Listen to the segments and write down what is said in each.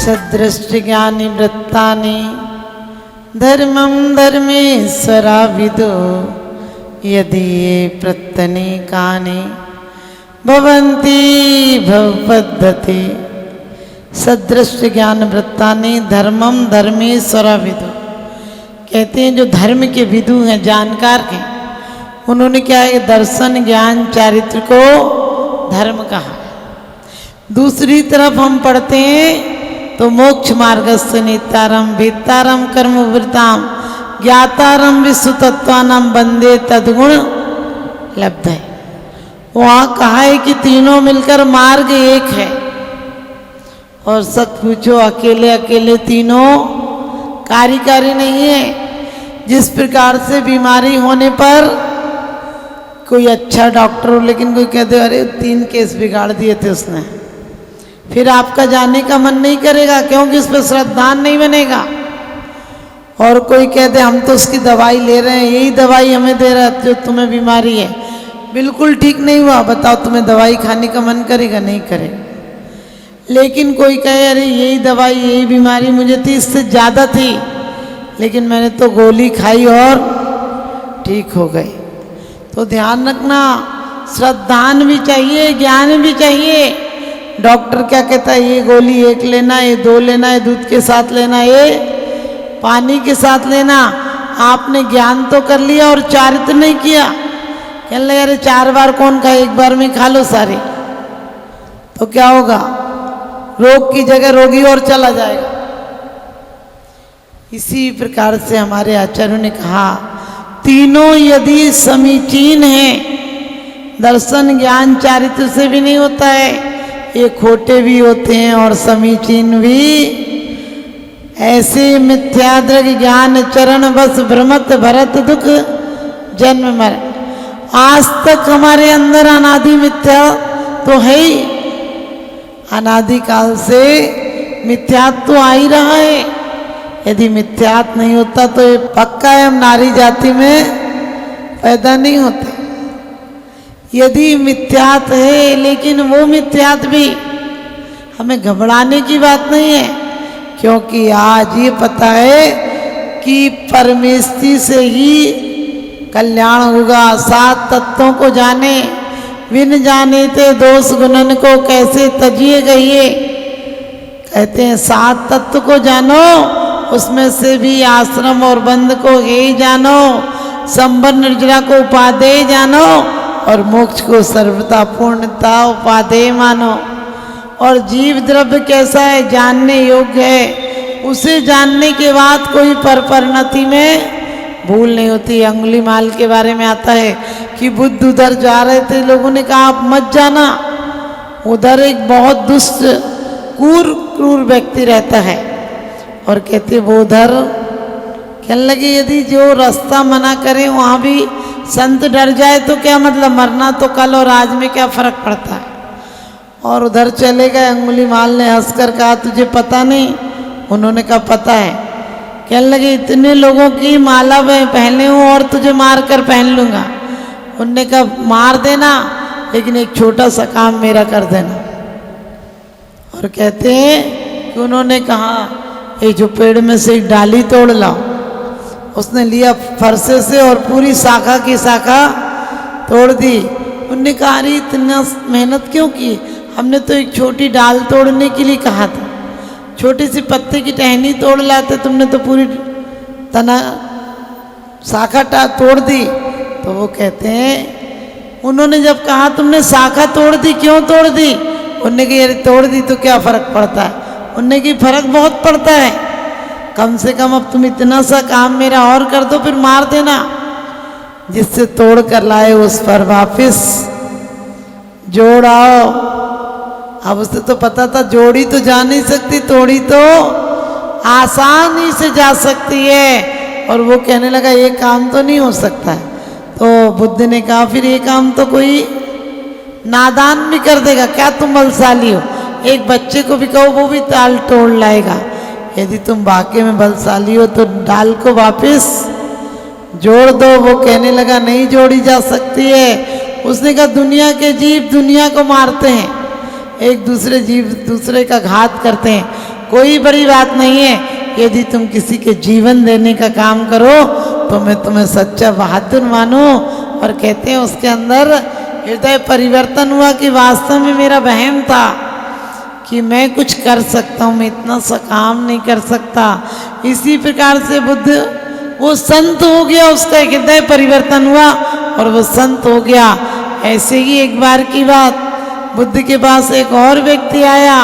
सदृष्टिज्ञानि वृत्तानि धर्मं धर्मेश्वरा विदो यदि ये प्रत्यनीकानि भवन्ति भवपद्धति। सदृष्टि ज्ञान वृत्तानि धर्मम धर्मेश्वरा विदु। कहते हैं जो धर्म के विदु हैं, जानकार के, उन्होंने क्या है, दर्शन ज्ञान चारित्र को धर्म कहा। दूसरी तरफ हम पढ़ते हैं तो मोक्ष मार्गस्य नित्यारम भीतारम कर्म वृताम ज्ञातारम विश्व तत्वानाम वंदे तद्गुण लब्ध है। वहाँ कहा है कि तीनों मिलकर मार्ग एक है, और सच पूछो अकेले अकेले तीनों कार्यकारी नहीं है। जिस प्रकार से बीमारी होने पर कोई अच्छा डॉक्टर हो, लेकिन कोई कहते अरे 3 केस बिगाड़ दिए थे उसने, फिर आपका जाने का मन नहीं करेगा क्योंकि उस पर श्रद्धा नहीं बनेगा। और कोई कहते हम तो उसकी दवाई ले रहे हैं, यही दवाई हमें दे रहा है जो तुम्हें बीमारी है, बिल्कुल ठीक नहीं हुआ, बताओ तुम्हें दवाई खाने का मन करेगा? नहीं करेगा। लेकिन कोई कहे अरे यही दवाई यही बीमारी मुझे थी, इससे ज़्यादा थी, लेकिन मैंने तो गोली खाई और ठीक हो गई। तो ध्यान रखना, श्रद्धान भी चाहिए, ज्ञान भी चाहिए। डॉक्टर क्या कहता है, ये गोली 1 लेना, ये 2 लेना, ये दूध के साथ लेना, ये पानी के साथ लेना। आपने ज्ञान तो कर लिया और चारित्र नहीं किया। कहने लगे अरे 4 बार कौन खाए, 1 बार में खा लो सारे, तो क्या होगा, रोग की जगह रोगी और चला जाएगा। इसी प्रकार से हमारे आचार्यों ने कहा तीनों यदि समीचीन हैं, दर्शन ज्ञान चारित्र से भी नहीं होता है, ये खोटे भी होते हैं और समीचीन भी। ऐसे मिथ्याद्रग ज्ञान चरण बस भ्रमत भरत दुख जन्म मर। आज तक हमारे अंदर अनादि मिथ्या तो है ही, अनादि काल से मिथ्यात्व तो आ ही रहा है। यदि मिथ्यात्व नहीं होता तो ये पक्का है हम नारी जाति में पैदा नहीं होते। यदि मिथ्यात्व है, लेकिन वो मिथ्यात्व भी हमें घबराने की बात नहीं है, क्योंकि आज ये पता है कि परमेष्टि से ही कल्याण होगा। 7 तत्वों को जाने, विन जाने ते दोष गुणन को कैसे तजिए गइए। कहते हैं 7 तत्व को जानो, उसमें से भी आश्रम और बंध को हे जानो, संबर निर्जरा को उपादेय जानो, और मोक्ष को सर्वता पूर्णता उपादेय मानो। और जीव द्रव्य कैसा है जानने योग्य है, उसे जानने के बाद कोई परपरिणति में भूल नहीं होती। अंगुली माल के बारे में आता है कि बुद्ध उधर जा रहे थे, लोगों ने कहा आप मत जाना, उधर एक बहुत दुष्ट क्रूर व्यक्ति रहता है। और कहते वो उधर कहने लगे यदि जो रास्ता मना करे वहाँ भी संत डर जाए तो क्या मतलब, मरना तो कल और आज में क्या फर्क पड़ता है। और उधर चले गए। अंगुली माल ने हंसकर कहा तुझे पता नहीं? उन्होंने कहा पता है। कहने लगे इतने लोगों की माला मैं पहने हूँ और तुझे मार कर पहन लूँगा। उनने कहा मार देना, लेकिन एक छोटा सा काम मेरा कर देना। और कहते हैं कि उन्होंने कहा ये जो पेड़ में से एक डाली तोड़ लाओ। उसने लिया फरसे से और पूरी शाखा की शाखा तोड़ दी। उनने कहा अरे इतना मेहनत क्यों की, हमने तो एक छोटी डाल तोड़ने के लिए कहा था, छोटी सी पत्ते की टहनी तोड़ लाते, तुमने तो पूरी तना शाखा तोड़ दी। तो वो कहते हैं उन्होंने जब कहा तुमने शाखा तोड़ दी, क्यों तोड़ दी? उनने कहा अरे तोड़ दी तो क्या फर्क पड़ता है? उनने की फर्क बहुत पड़ता है, कम से कम अब तुम इतना सा काम मेरा और कर दो, फिर मार देना। जिससे तोड़ कर लाए उस पर वापिस जोड़ आओ। अब उसे तो पता था जोड़ी तो जा नहीं सकती, तोड़ी तो आसानी से जा सकती है। और वो कहने लगा ये काम तो नहीं हो सकता है। तो बुद्ध ने कहा फिर ये काम तो कोई नादान भी कर देगा, क्या तुम बलशाली हो? एक बच्चे को भी कहो वो भी डाल तोड़ लाएगा। यदि तुम वाकई में बलशाली हो तो डाल को वापस जोड़ दो। वो कहने लगा नहीं जोड़ी जा सकती है। उसने कहा दुनिया के जीव दुनिया को मारते हैं, एक दूसरे जीव दूसरे का घात करते हैं, कोई बड़ी बात नहीं है। यदि तुम किसी के जीवन देने का काम करो तो मैं तुम्हें सच्चा बहादुर मानूं। और कहते हैं उसके अंदर हृदय परिवर्तन हुआ कि वास्तव में मेरा वहम था कि मैं कुछ कर सकता हूँ, मैं इतना सा काम नहीं कर सकता। इसी प्रकार से बुद्ध वो संत हो गया, उसका हृदय परिवर्तन हुआ और वो संत हो गया। ऐसे ही एक बार की बात, बुद्ध के पास एक और व्यक्ति आया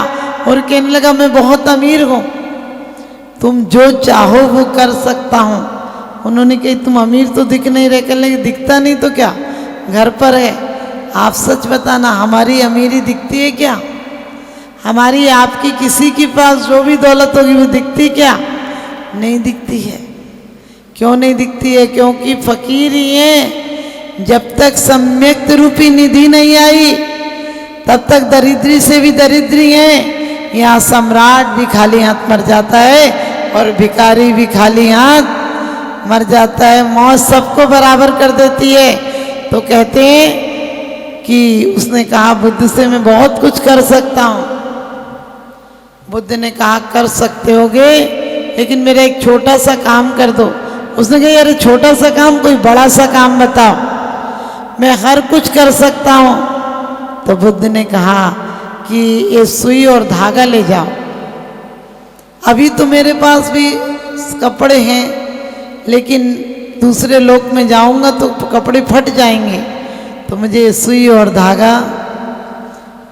और कहने लगा मैं बहुत अमीर हूँ, तुम जो चाहो वो कर सकता हूँ। उन्होंने कही तुम अमीर तो दिख नहीं रहे। कहने लगे दिखता नहीं तो क्या, घर पर है, आप सच बताना हमारी अमीरी दिखती है क्या? हमारी आपकी किसी के पास जो भी दौलत होगी वो दिखती क्या? नहीं दिखती है। क्यों नहीं दिखती है? क्योंकि फकीर ही है। जब तक सम्यक्त रूपी निधि नहीं आई तब तक दरिद्री से भी दरिद्री है। यहाँ सम्राट भी खाली हाथ मर जाता है और भिखारी भी खाली हाथ मर जाता है। मौत सबको बराबर कर देती है। तो कहते हैं कि उसने कहा बुद्ध से मैं बहुत कुछ कर सकता हूँ। बुद्ध ने कहा कर सकते होगे, लेकिन मेरा एक छोटा सा काम कर दो। उसने कहा अरे छोटा सा काम, कोई बड़ा सा काम बताओ, मैं हर कुछ कर सकता हूँ। तो बुद्ध ने कहा कि ये सुई और धागा ले जाओ। अभी तो मेरे पास भी कपड़े हैं, लेकिन दूसरे लोक में जाऊंगा तो कपड़े फट जाएंगे, तो मुझे सुई और धागा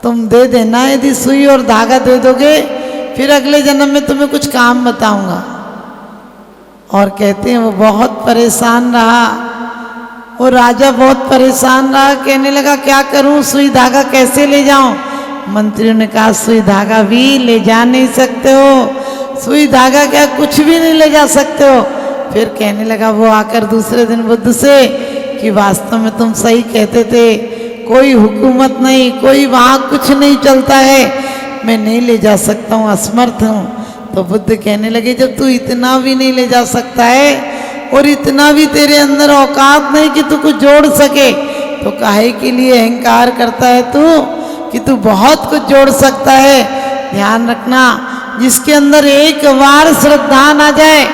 तुम दे देना। यदि सुई और धागा दे दोगे फिर अगले जन्म में तुम्हें कुछ काम बताऊंगा। और कहते हैं वो बहुत परेशान रहा, वो राजा बहुत परेशान रहा। कहने लगा क्या करूं, सुई धागा कैसे ले जाऊं? मंत्रियों ने कहा सुई धागा भी ले जा नहीं सकते हो, सुई धागा क्या कुछ भी नहीं ले जा सकते हो। फिर कहने लगा वो आकर दूसरे दिन बुद्ध से कि वास्तव में तुम सही कहते थे, कोई हुकूमत नहीं, कोई वहाँ कुछ नहीं चलता है, मैं नहीं ले जा सकता हूँ, असमर्थ हूँ। तो बुद्ध कहने लगे जब तू इतना भी नहीं ले जा सकता है और इतना भी तेरे अंदर औकात नहीं कि तू कुछ जोड़ सके, तो काहे के लिए अहंकार करता है तू कि तू बहुत कुछ जोड़ सकता है। ध्यान रखना, जिसके अंदर एक बार श्रद्धा आ जाए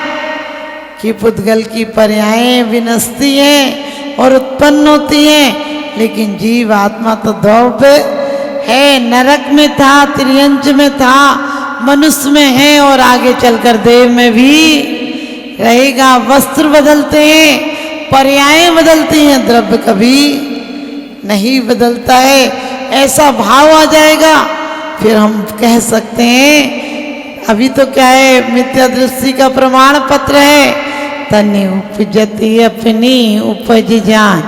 कि पुद्गल की पर्यायें विनस्ती हैं और उत्पन्न होती हैं, लेकिन जीव आत्मा तो द्रव्य है, नरक में था, त्रियंच में था, मनुष्य में है और आगे चलकर देव में भी रहेगा। वस्त्र बदलते हैं, पर्यायें बदलती हैं, द्रव्य कभी नहीं बदलता है। ऐसा भाव आ जाएगा फिर हम कह सकते हैं। अभी तो क्या है, मिथ्या दृष्टि का प्रमाण पत्र है, तनि उपजती अपनी उपज जान,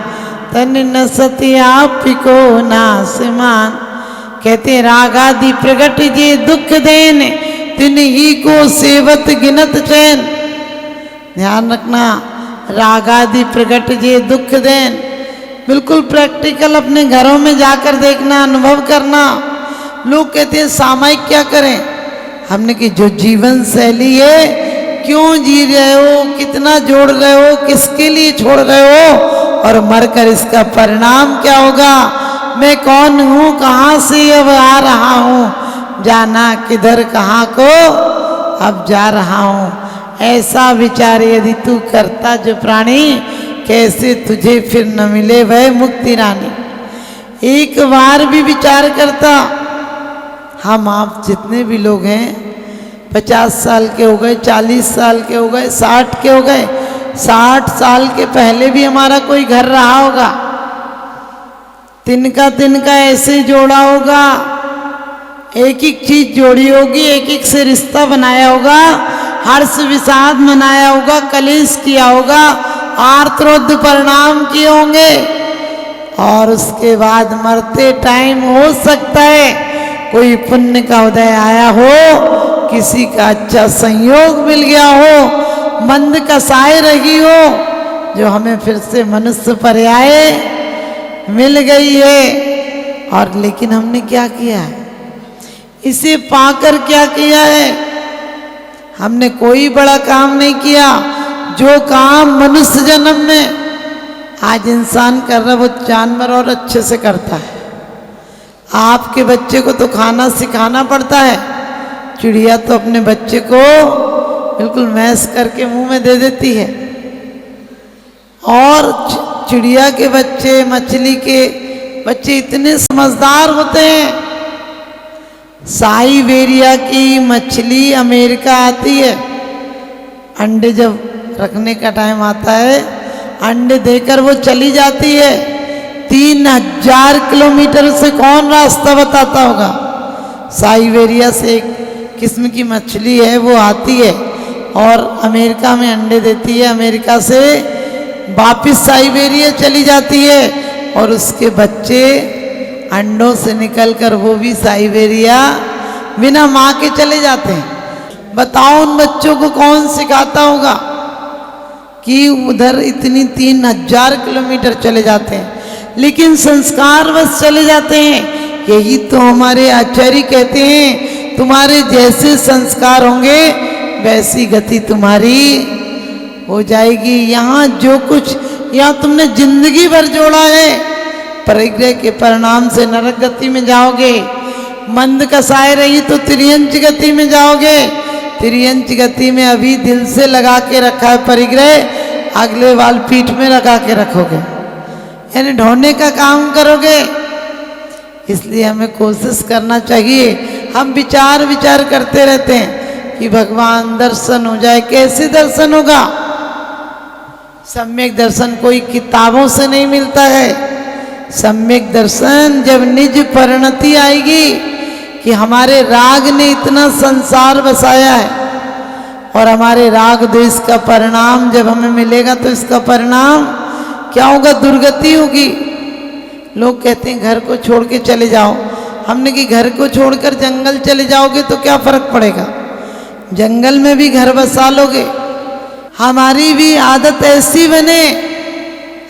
तनि न सती आप को नासमान। कहते हैं राग आदि प्रगट जे दुख देन, तिन ही को सेवत गिनत चैन। ध्यान रखना, राग आदि प्रगट जे दुख देन, बिल्कुल प्रैक्टिकल अपने घरों में जाकर देखना, अनुभव करना। लोग कहते हैं सामायिक क्या करें, हमने कि जो जीवन शैली है, क्यों जी रहे हो, कितना जोड़ रहे हो, किसके लिए छोड़ रहे हो, और मरकर इसका परिणाम क्या होगा। मैं कौन हूँ, कहाँ से अब आ रहा हूँ, जाना किधर कहाँ को अब जा रहा हूँ। ऐसा विचार यदि तू करता जो प्राणी, कैसे तुझे फिर न मिले वह मुक्ति रानी। एक बार भी विचार करता, हम आप जितने भी लोग हैं 50 साल के हो गए, 40 साल के हो गए, 60 के हो गए, 60 साल के पहले भी हमारा कोई घर रहा होगा, तिनका ऐसे जोड़ा होगा, एक एक चीज जोड़ी होगी, एक एक से रिश्ता बनाया होगा, हर्ष विषाद मनाया होगा, कलेश किया होगा, आर्तरोध परिणाम किए होंगे, और उसके बाद मरते टाइम हो सकता है कोई पुण्य का उदय आया हो, किसी का अच्छा संयोग मिल गया हो, मंद कसाई रही हो, जो हमें फिर से मनुष्य पर्याय मिल गई है। और लेकिन हमने क्या किया है, इसे पाकर क्या किया है, हमने कोई बड़ा काम नहीं किया। जो काम मनुष्य जन्म में आज इंसान कर रहा है, वो जानवर और अच्छे से करता है। आपके बच्चे को तो खाना सिखाना पड़ता है, चिड़िया तो अपने बच्चे को बिल्कुल मैश करके मुंह में दे देती है, और चिड़िया के बच्चे, मछली के बच्चे इतने समझदार होते हैं। साइबेरिया की मछली अमेरिका आती है, अंडे जब रखने का टाइम आता है, अंडे देकर वो चली जाती है। 3000 किलोमीटर से कौन रास्ता बताता होगा? साइबेरिया से एक किस्म की मछली है, वो आती है और अमेरिका में अंडे देती है, अमेरिका से वापिस साइबेरिया चली जाती है, और उसके बच्चे अंडों से निकलकर वो भी साइबेरिया बिना माँ के चले जाते हैं। बताओ उन बच्चों को कौन सिखाता होगा कि उधर इतनी 3000 किलोमीटर चले जाते हैं, लेकिन संस्कार बस चले जाते हैं। यही तो हमारे आचार्य कहते हैं, तुम्हारे जैसे संस्कार होंगे वैसी गति तुम्हारी हो जाएगी। यहाँ जो कुछ यहाँ तुमने जिंदगी भर जोड़ा है, परिग्रह के परिणाम से नरक गति में जाओगे। मंद कसाय रही तो त्रियंच गति में जाओगे। त्रियंच गति में अभी दिल से लगा के रखा है परिग्रह, अगले बाल पीठ में लगा के रखोगे, यानी ढोने का काम करोगे। इसलिए हमें कोशिश करना चाहिए। हम विचार करते रहते हैं कि भगवान दर्शन हो जाए। कैसे दर्शन होगा? सम्यक दर्शन कोई किताबों से नहीं मिलता है। सम्यक दर्शन जब निज परिणति आएगी कि हमारे राग ने इतना संसार बसाया है, और हमारे राग द्वेष का परिणाम जब हमें मिलेगा तो इसका परिणाम क्या होगा? दुर्गति होगी। लोग कहते हैं घर को छोड़ के चले जाओ। हमने कि घर को छोड़कर जंगल चले जाओगे तो क्या फर्क पड़ेगा? जंगल में भी घर बसा लोगे। हमारी भी आदत ऐसी बने।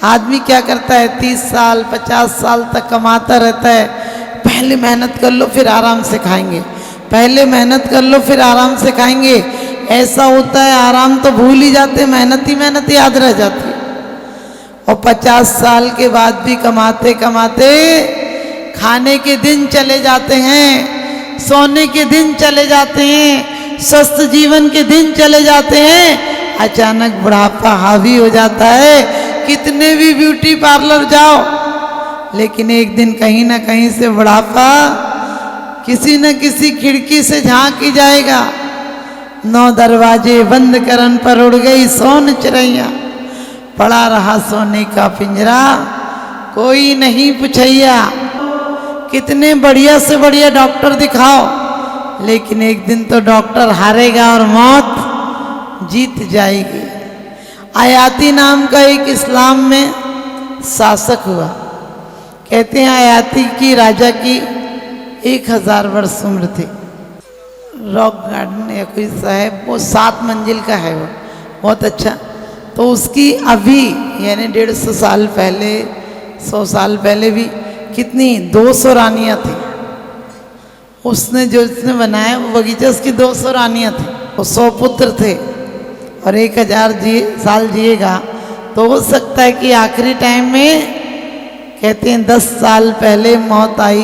आदमी क्या करता है? 30 साल 50 साल तक कमाता रहता है। पहले मेहनत कर लो फिर आराम से खाएंगे, पहले मेहनत कर लो फिर आराम से खाएंगे। ऐसा होता है, आराम तो भूल ही जाते, मेहनत ही मेहनत याद रह जाती है। और 50 साल के बाद भी कमाते कमाते खाने के दिन चले जाते हैं, सोने के दिन चले जाते हैं, स्वस्थ जीवन के दिन चले जाते हैं। अचानक बुढ़ापा हावी हो जाता है। कितने भी ब्यूटी पार्लर जाओ, लेकिन एक दिन कहीं ना कहीं से बुढ़ापा किसी न किसी खिड़की से झांक ही जाएगा। 9 दरवाजे बंद करन पर उड़ गई सोन चिड़ैया, पड़ा रहा सोने का पिंजरा, कोई नहीं पुछैया। कितने बढ़िया से बढ़िया डॉक्टर दिखाओ, लेकिन एक दिन तो डॉक्टर हारेगा और मौत जीत जाएगी। आयाती नाम का एक इस्लाम में शासक हुआ। कहते हैं आयाती की राजा की 1000 वर्ष उम्र थी। रॉक गार्डन या कोई सा है, वो 7 मंजिल का है, वो बहुत अच्छा। तो उसकी अभी यानी 150 साल पहले, 100 साल पहले भी कितनी 200 रानियाँ थी। उसने जो इसने बनाया वो बगीचा, उसकी 200 रानियाँ थी। वो 100 पुत्र थे और 1000 साल जिएगा। तो हो सकता है कि आखिरी टाइम में कहते हैं 10 साल पहले मौत आई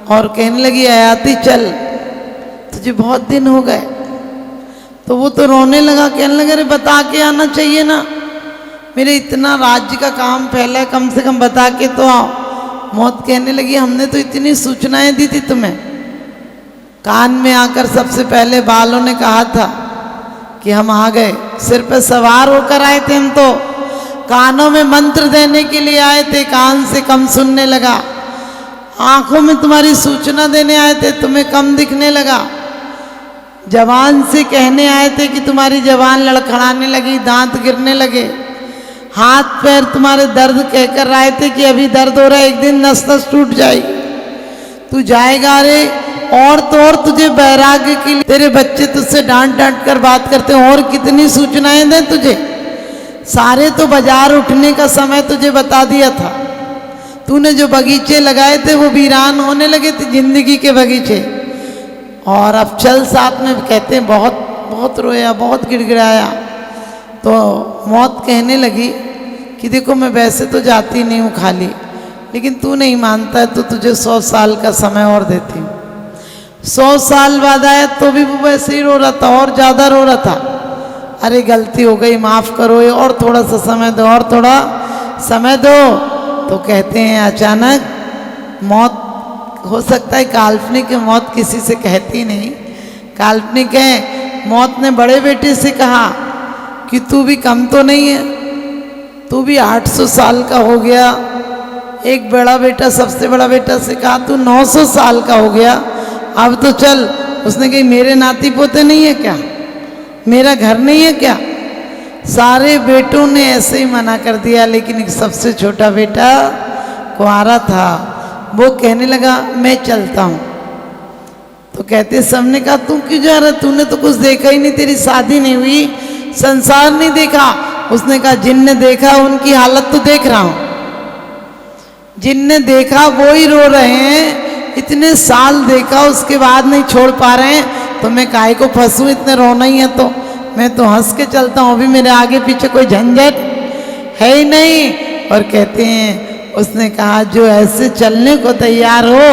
और कहने लगी आयाती चल, तुझे बहुत दिन हो गए। तो वो तो रोने लगा, कहने लगे अरे बता के आना चाहिए ना, मेरे इतना राज्य का काम फैला है, कम से कम बता के तो आओ। मौत कहने लगी हमने तो इतनी सूचनाएं दी थी तुम्हें। कान में आकर सबसे पहले बालों ने कहा था कि हम आ गए, सिर पे सवार होकर आए थे हम, तो कानों में मंत्र देने के लिए आए थे, कान से कम सुनने लगा। आंखों में तुम्हारी सूचना देने आए थे, तुम्हें कम दिखने लगा। जबान से कहने आए थे कि तुम्हारी जबान लड़खड़ाने लगी, दांत गिरने लगे। हाथ पैर तुम्हारे दर्द कहकर आए थे कि अभी दर्द हो रहा है, एक दिन नस नस टूट जाएगी, तू जाएगा। रे और तो और तुझे वैराग्य के लिए तेरे बच्चे तुझसे डांट डांट कर बात करते हैं, और कितनी सूचनाएं दें तुझे। सारे तो बाजार उठने का समय तुझे बता दिया था। तूने जो बगीचे लगाए थे वो वीरान होने लगे थे, जिंदगी के बगीचे। और अब चल साथ में, कहते हैं बहुत बहुत रोया, बहुत गिड़गिड़ाया। तो मौत कहने लगी कि देखो मैं वैसे तो जाती नहीं हूँ खाली, लेकिन तू नहीं मानता है तो तुझे 100 साल का समय और देती हूँ। 100 साल बाद आया तो भी वो वैसे ही रो रहा था और ज़्यादा रो रहा था। अरे गलती हो गई, माफ़ करो, ये और थोड़ा सा समय दो, और थोड़ा समय दो। तो कहते हैं अचानक मौत हो सकता है, काल्पनिक मौत किसी से कहती नहीं, काल्पनिक है। मौत ने बड़े बेटे से कहा कि तू भी कम तो नहीं है, तू भी 800 साल का हो गया। एक बड़ा बेटा सबसे बड़ा बेटा से कहा तू 900 साल का हो गया, अब तो चल। उसने कही मेरे नाती पोते नहीं है क्या, मेरा घर नहीं है क्या? सारे बेटों ने ऐसे ही मना कर दिया, लेकिन एक सबसे छोटा बेटा कुंवारा था, वो कहने लगा मैं चलता हूँ। तो कहते सबने कहा तू क्यों जा रहा, तूने तो कुछ देखा ही नहीं, तेरी शादी नहीं हुई, संसार नहीं देखा। उसने कहा जिनने देखा उनकी हालत तो देख रहा हूँ, जिनने देखा वो ही रो रहे हैं, इतने साल देखा उसके बाद नहीं छोड़ पा रहे हैं, तो मैं काहे को फंसूं, इतने रोना ही है तो मैं तो हंस के चलता हूँ, अभी मेरे आगे पीछे कोई झंझट है ही नहीं। और कहते हैं उसने कहा जो ऐसे चलने को तैयार हो,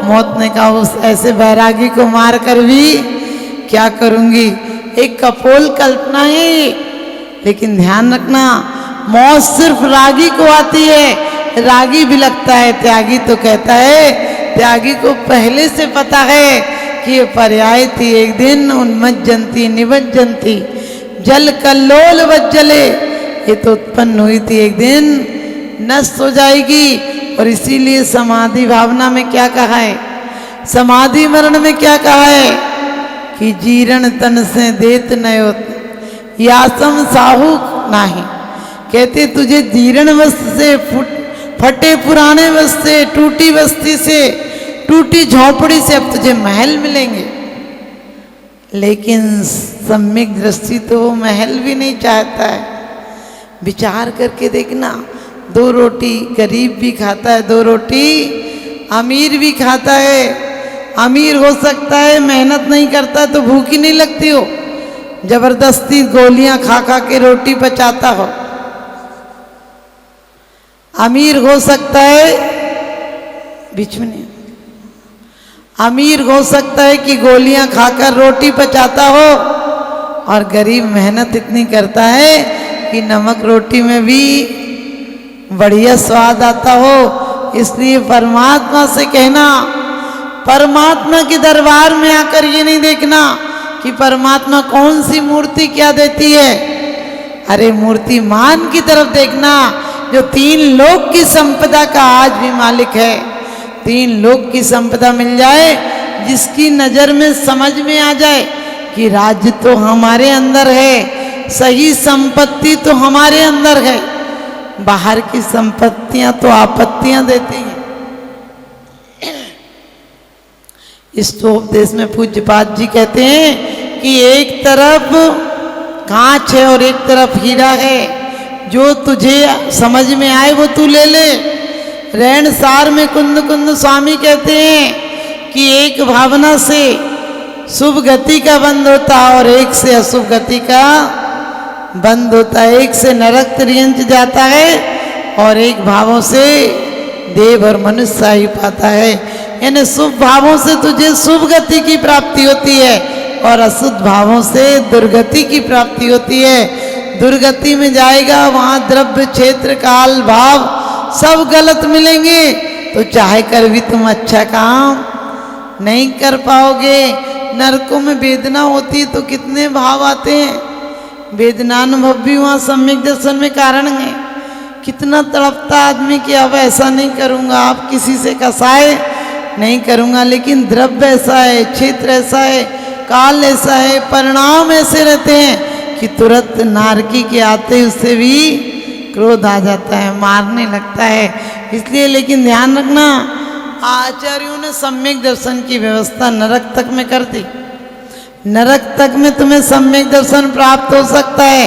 मौत ने कहा उस ऐसे बैरागी को मार कर भी क्या करूँगी। एक कपोल कल्पना है, लेकिन ध्यान रखना मौत सिर्फ रागी को आती है। रागी भी लगता है, त्यागी तो कहता है, त्यागी को पहले से पता है कि ये पर्याय थी, एक दिन उन्मज्जन्ति निमज्जन्ति जल कल्लोल वज्जले, ये तो उत्पन्न हुई थी, एक दिन नष्ट हो जाएगी। और इसीलिए समाधि भावना में क्या कहा है, समाधि मरण में क्या कहा है कि जीर्ण तन से देत नयो यासम साहू नाही। कहते तुझे जीर्ण वस्त्र से, फटे पुराने वस्त्र से, टूटी बस्ती से, टूटी झोपड़ी से अब तुझे महल मिलेंगे, लेकिन सम्यक दृष्टि तो वो महल भी नहीं चाहता है। विचार करके देखना, 2 रोटी गरीब भी खाता है, 2 रोटी अमीर भी खाता है। अमीर हो सकता है मेहनत नहीं करता तो भूख ही नहीं लगती हो, जबरदस्ती गोलियां खा खा के रोटी पचाता हो। अमीर हो सकता है, बीच में नहीं, अमीर हो सकता है कि गोलियां खाकर रोटी पचाता हो, और गरीब मेहनत इतनी करता है कि नमक रोटी में भी बढ़िया स्वाद आता हो। इसलिए परमात्मा से कहना, परमात्मा के दरबार में आकर ये नहीं देखना कि परमात्मा कौन सी मूर्ति क्या देती है, अरे मूर्तिमान की तरफ देखना जो 3 लोक की संपदा का आज भी मालिक है। 3 लोक की संपदा मिल जाए, जिसकी नजर में समझ में आ जाए कि राज्य तो हमारे अंदर है, सही संपत्ति तो हमारे अंदर है, बाहर की संपत्तियां तो आपत्तियां देती हैं। इस तो उपदेश में पूज्यपाद जी कहते हैं कि एक तरफ कांच है और एक तरफ हीरा है, जो तुझे समझ में आए वो तू ले ले। रैन सार में कुंद कुंद स्वामी कहते हैं कि एक भावना से शुभ गति का बंद होता और एक से अशुभ गति का बंद होता है, एक से नरक त्रियंच जाता है और एक भावों से देव और मनुष्य ही पाता है। यानी शुभ भावों से तुझे शुभ गति की प्राप्ति होती है और अशुद्ध भावों से दुर्गति की प्राप्ति होती है। दुर्गति में जाएगा वहाँ द्रव्य क्षेत्र काल भाव सब गलत मिलेंगे, तो चाहे कर भी तुम अच्छा काम नहीं कर पाओगे। नरकों में वेदना होती है तो कितने भाव आते हैं, वेदनानुभव भी वहाँ सम्यक दर्शन में कारण है। कितना तड़पता आदमी कि अब ऐसा नहीं करूँगा, आप किसी से कसाए नहीं करूँगा, लेकिन द्रव्य ऐसा है, क्षेत्र ऐसा है, काल ऐसा है, परिणाम ऐसे रहते हैं कि तुरंत नारकी के आते उससे भी क्रोध आ जाता है, मारने लगता है। इसलिए लेकिन ध्यान रखना, आचार्यों ने सम्यक दर्शन की व्यवस्था नरक तक में कर दी। नरक तक में तुम्हें सम्यक दर्शन प्राप्त हो सकता है,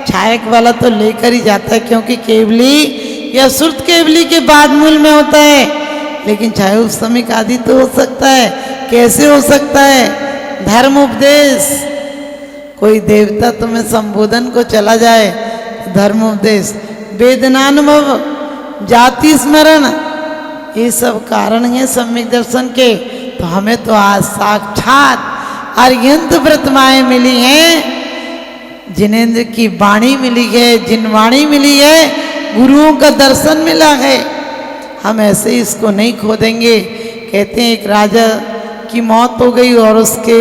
छायक वाला तो लेकर ही जाता है, क्योंकि केवली या श्रुत केवली के बाद मूल में होता है, लेकिन छाया उपसमिक आदि तो हो सकता है। कैसे हो सकता है? धर्म उपदेश, कोई देवता तुम्हें संबोधन को चला जाए, धर्म उपदेश, वेदनानुभव, जाति स्मरण, ये सब कारण हैं सम्यक दर्शन के। तो हमें तो आज साक्षात अरिहंत व्रतमाएँ मिली हैं, जिनेंद्र की वाणी मिली है, जिनवाणी मिली है, गुरुओं का दर्शन मिला है। हम ऐसे ही इसको नहीं खो देंगे। कहते हैं एक राजा की मौत हो गई और उसके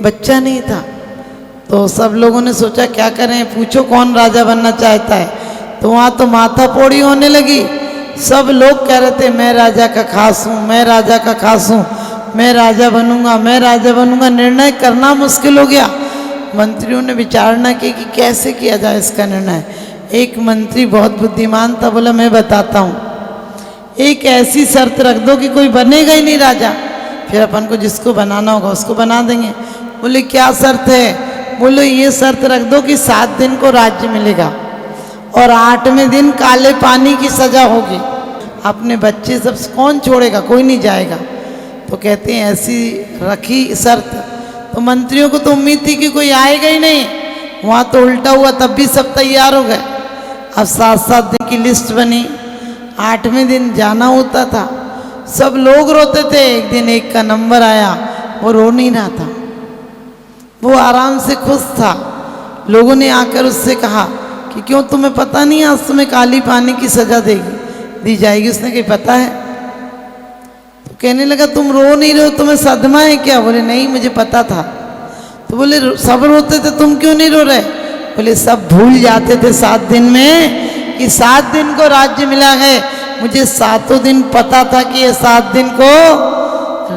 बच्चा नहीं था, तो सब लोगों ने सोचा क्या करें, पूछो कौन राजा बनना चाहता है। तो वहाँ तो माथा फोड़ी होने लगी। सब लोग कह रहे थे मैं राजा का खास हूँ, मैं राजा का खास हूँ, मैं राजा बनूंगा, मैं राजा बनूंगा। निर्णय करना मुश्किल हो गया। मंत्रियों ने विचारणा की कि कैसे किया जाए इसका निर्णय। एक मंत्री बहुत बुद्धिमान था, बोला मैं बताता हूँ, एक ऐसी शर्त रख दो कि कोई बनेगा ही नहीं राजा, फिर अपन को जिसको बनाना होगा उसको बना देंगे। बोले क्या शर्त है? बोले ये शर्त रख दो कि 7 दिन को राज्य मिलेगा और 8वें दिन काले पानी की सजा होगी। अपने बच्चे सब कौन छोड़ेगा, कोई नहीं जाएगा। तो कहते हैं ऐसी रखी शर्त, तो मंत्रियों को तो उम्मीद थी कि कोई आएगा ही नहीं। वहाँ तो उल्टा हुआ, तब भी सब तैयार हो गए। अब 7-7 दिन की लिस्ट बनी, 8वें दिन जाना होता था। सब लोग रोते थे। एक दिन एक का नंबर आया, वो रो नहीं रहा था, वो आराम से खुश था। लोगों ने आकर उससे कहा कि क्यों तुम्हें पता नहीं आज तुम्हें काली पानी की सजा दी जाएगी? उसने कहा पता है। तो कहने लगा तुम रो नहीं रहे हो, तुम्हें सदमा है क्या? बोले नहीं मुझे पता था। तो बोले सब रोते थे, तुम क्यों नहीं रो रहे? बोले सब भूल जाते थे 7 दिन में कि 7 दिन को राज्य मिला है। मुझे 7 दिन पता था कि ये 7 दिन को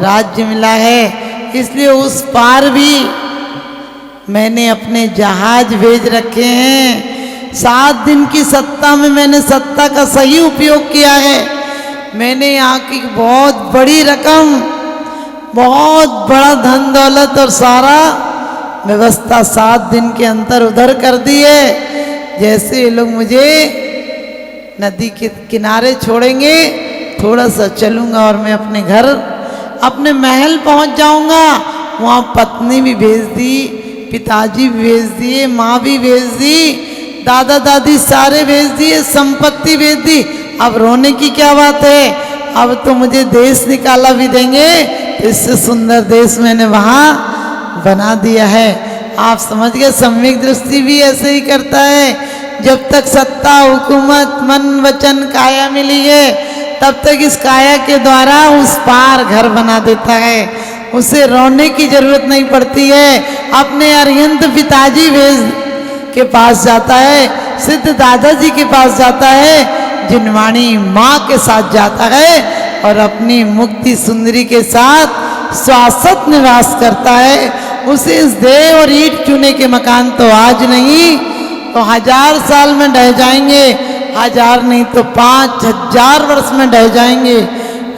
राज्य मिला है, इसलिए उस पार भी मैंने अपने जहाज भेज रखे हैं। 7 दिन की सत्ता में मैंने सत्ता का सही उपयोग किया है। मैंने यहाँ की बहुत बड़ी रकम, बहुत बड़ा धन दौलत और सारा व्यवस्था 7 दिन के अंदर उधर कर दी है। जैसे ये लोग मुझे नदी के किनारे छोड़ेंगे, थोड़ा सा चलूँगा और मैं अपने घर, अपने महल पहुँच जाऊँगा। वहाँ पत्नी भी भेज दी, पिताजी भी भेज दिए, माँ भी भेज दी, दादा दादी सारे भेज दिए, संपत्ति भेज दी। अब रोने की क्या बात है? अब तो मुझे देश निकाला भी देंगे, तो इससे सुंदर देश मैंने वहाँ बना दिया है। आप समझ गए, सम्यक दृष्टि भी ऐसे ही करता है। जब तक सत्ता, हुकूमत, मन, वचन, काया मिली है, तब तक इस काया के द्वारा उस पार घर बना देता है। उसे रोने की जरूरत नहीं पड़ती है। अपने अरिहंत पिताजी के पास जाता है, सिद्ध दादाजी के पास जाता है, जिनवाणी माँ के साथ जाता है और अपनी मुक्ति सुंदरी के साथ शाश्वत निवास करता है। उसे इस देह और ईंट चूने के मकान तो आज नहीं तो 1000 साल में ढह जाएंगे, 1000 नहीं तो 5000 वर्ष में ढह जाएंगे,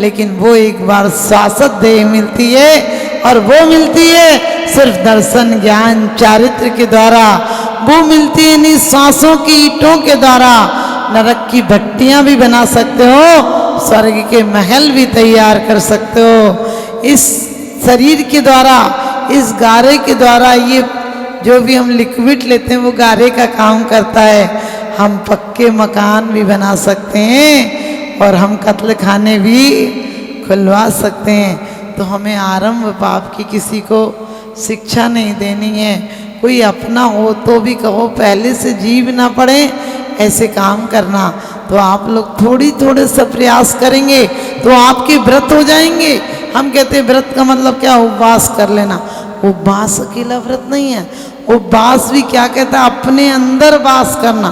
लेकिन वो एक बार शाश्वत देह मिलती है और वो मिलती है सिर्फ दर्शन, ज्ञान, चारित्र के द्वारा। वो मिलती है इन सांसों की ईंटों के द्वारा। नरक की भट्टियां भी बना सकते हो, स्वर्ग के महल भी तैयार कर सकते हो। इस शरीर के द्वारा, इस गारे के द्वारा, ये जो भी हम लिक्विड लेते हैं वो गारे का काम करता है। हम पक्के मकान भी बना सकते हैं और हम कत्ल खाने भी खुलवा सकते हैं। तो हमें आरंभ पाप की किसी को शिक्षा नहीं देनी है। कोई अपना हो तो भी कहो पहले से जीव ना पड़े, ऐसे काम करना। तो आप लोग थोड़े से प्रयास करेंगे तो आपके व्रत हो जाएंगे। हम कहते हैं व्रत का मतलब क्या? उपवास कर लेना। उपवास अकेला व्रत नहीं है। उपवास भी क्या कहता है? अपने अंदर वास करना।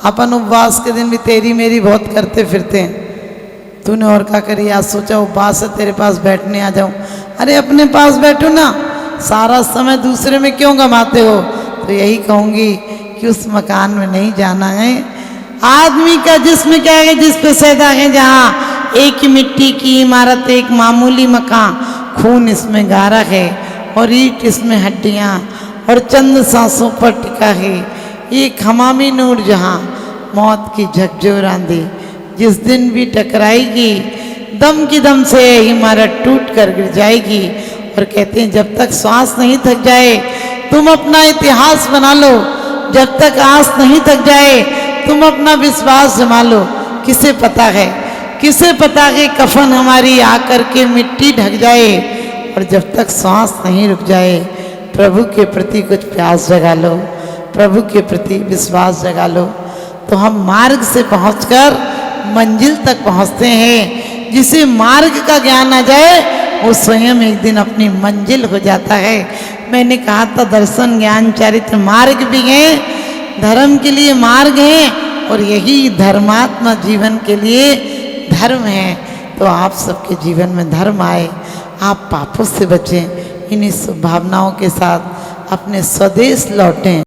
अपन उपवास के दिन भी तेरी मेरी बहुत करते फिरते हैं। तूने और क्या करी? आज सोचा उपवास है, तेरे पास बैठने आ जाऊं। अरे अपने पास बैठो ना, सारा समय दूसरे में क्यों गंवाते हो? तो यही कहूँगी कि उस मकान में नहीं जाना है। आदमी का जिस्म क्या है? जिस पे सैदा है, जहाँ एक मिट्टी की इमारत, एक मामूली मकान, खून इसमें गारा है और ईंट इसमें हड्डियाँ और चंद सांसों पर टिका है। एक हमामी नूर जहाँ मौत की झकझोर आंधी जिस दिन भी टकराएगी, दम की दम से इमारत टूट कर गिर जाएगी। और कहते हैं जब तक श्वास नहीं थक जाए तुम अपना इतिहास बना लो, जब तक आस नहीं थक जाए तुम अपना विश्वास जमा लो। किसे पता है किसे पता कि कफन हमारी आकर के मिट्टी ढक जाए, और जब तक सांस नहीं रुक जाए प्रभु के प्रति कुछ प्यास जगा लो, प्रभु के प्रति विश्वास जगा लो, तो हम मार्ग से पहुंचकर मंजिल तक पहुंचते हैं। जिसे मार्ग का ज्ञान आ जाए वो स्वयं एक दिन अपनी मंजिल हो जाता है। मैंने कहा था दर्शन ज्ञान चरित्र मार्ग भी हैं, धर्म के लिए मार्ग हैं, और यही धर्मात्मा जीवन के लिए धर्म है। तो आप सबके जीवन में धर्म आए, आप पापों से बचें। इन्हीं शुभ भावनाओं के साथ अपने स्वदेश लौटें।